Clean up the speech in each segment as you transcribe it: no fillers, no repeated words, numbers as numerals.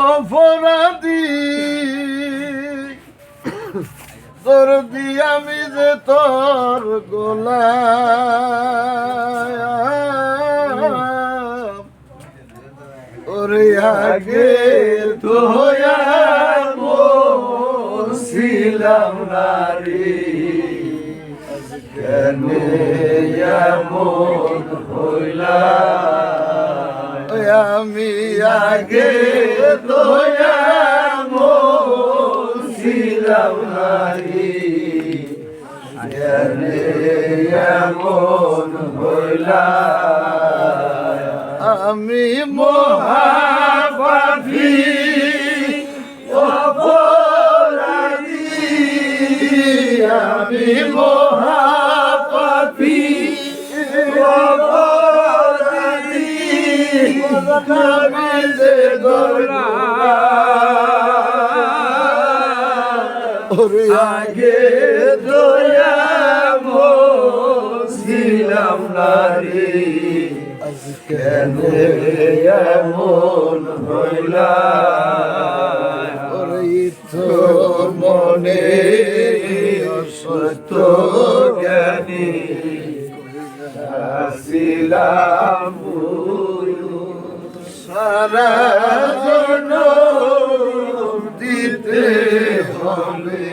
অপরাধী তোর দি আমি যে তোর গোলাম ওরে আগে তো ছিলাম নারী কেন এমন হইলাম আমি আগে তো ছিলাম নারী কেন এমন হইলাম আমি মহাপাপী আমি মহাপাপী অপরাধী আমি যে ওরে আগে দয়া ছিলাম নারী কেন এমন হইলাম ওরে তো মনে অসত জ্ঞানী ছিলাম সারা জনম দিতে হবে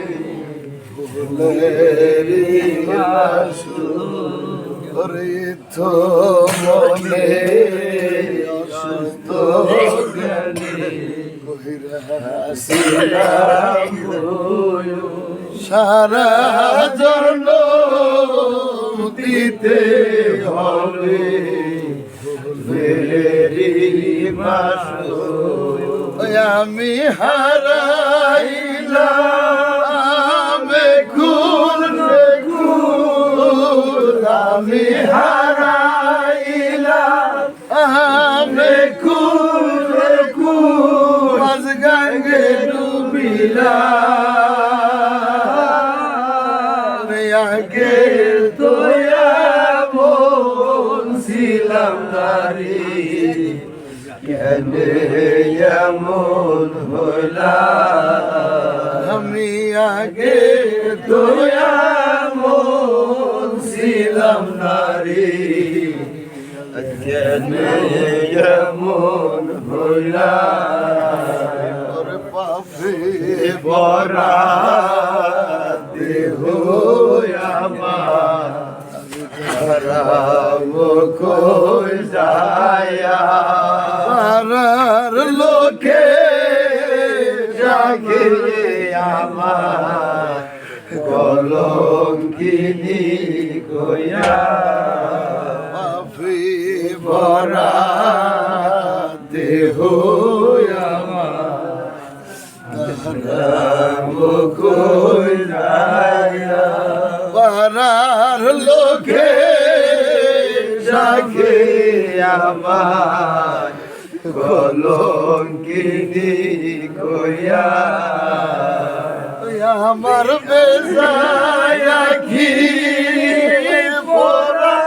ওরে তো মনে অসুস্থ জ্ঞানী সারা জনম দিতে হবে আমি হারাইলাম আমি হারাইলাম মাঝ গঙ্গে ডুবিলাম আগে তো ছিলাম নারী কেন এমন হইলাম আমি আগে তো ছিলাম নারী কেন এমন হইলাম পাপে বরা দেহ আমার খারাপ কই যায়া পাড়ার লোকে ডাকে আমার কলঙ্কিনী কইয়া পাপে ভরা দেহ আমার খারাপ কই যায়া পাড়ার লোকে ডাকে আমার কলঙ্কিনী কইয়া আমার বেজায়া কি পোড়া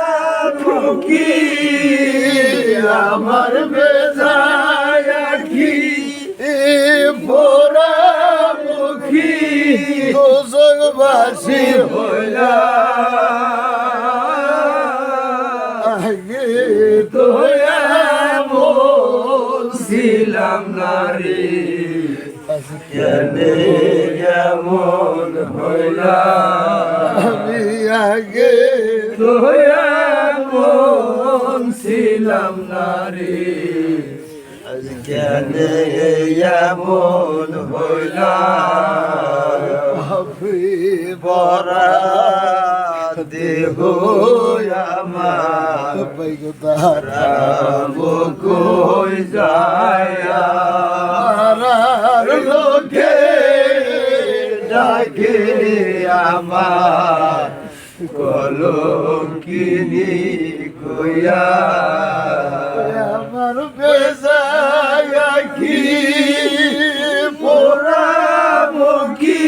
ঠুকি আমার বেজায়া কি পোড়া মুখী দোজকবাসী হইলা আগে তো ছিলাম নারী কেন এমন হইলাম আমি আগে তো ছিলাম নারী কেন এমন হইলাম বরা দেহ আমার কই যায়া লোকে ডাকে আমার কলঙ্কিনী কইয়া আমার বেজায়া কি পোড়া মুখী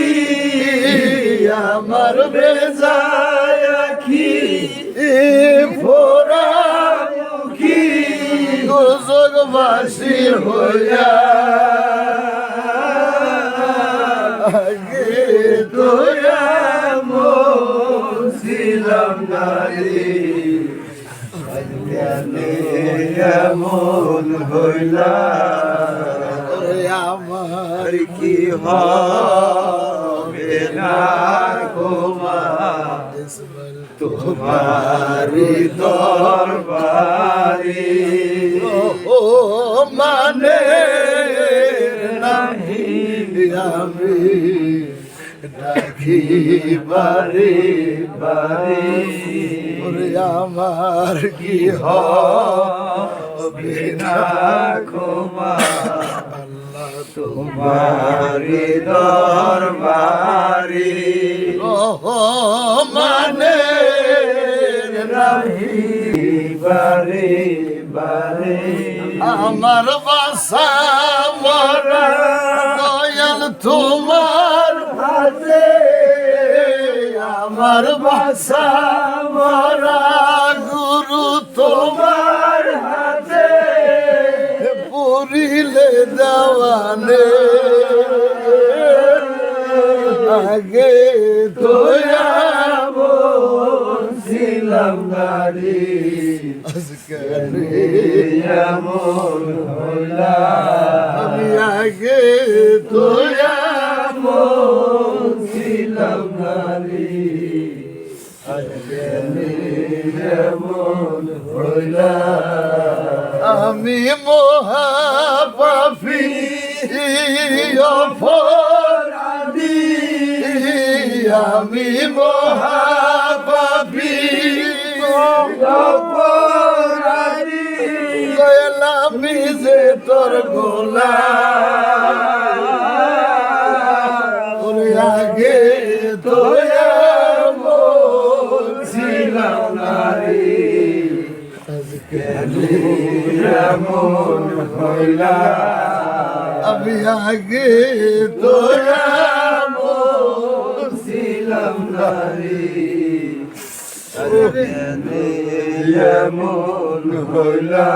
আমার বেজায়া কি পোড়া মুখী বাগবাসী হইয়া আগে তোয়া ছিলাম নারী এমন হইলা আমার কি হবে না গোমা তোমারি দরবারে ও মানে নাহি আমি ডাকি বারে বারে ওরে আমার কি হবে না ক্ষমা আল্লাহ তোমারি দরবারে ও মানে নাহি বারে বারে আমার বাসা মরা দয়াল তোমার হাতে আমার বাসা মরা গুরু তোমার হাতে পুরিলে দেওয়ানে আগে তোয়া ছিলাম নারী আজকে এমন হইলা আমি আগে তোয়া ছিলাম নারী আজকে এমন হইলা আমি মহাপাপী অপরাধী আমি মহাপাপী অপরাধী আমি যে তোর গোলাম আগে তোয়া ছিলাম নারী আজকে এমন হইলা আমি আগে তোয়া ছিলাম নারী আজকে এমন হইলা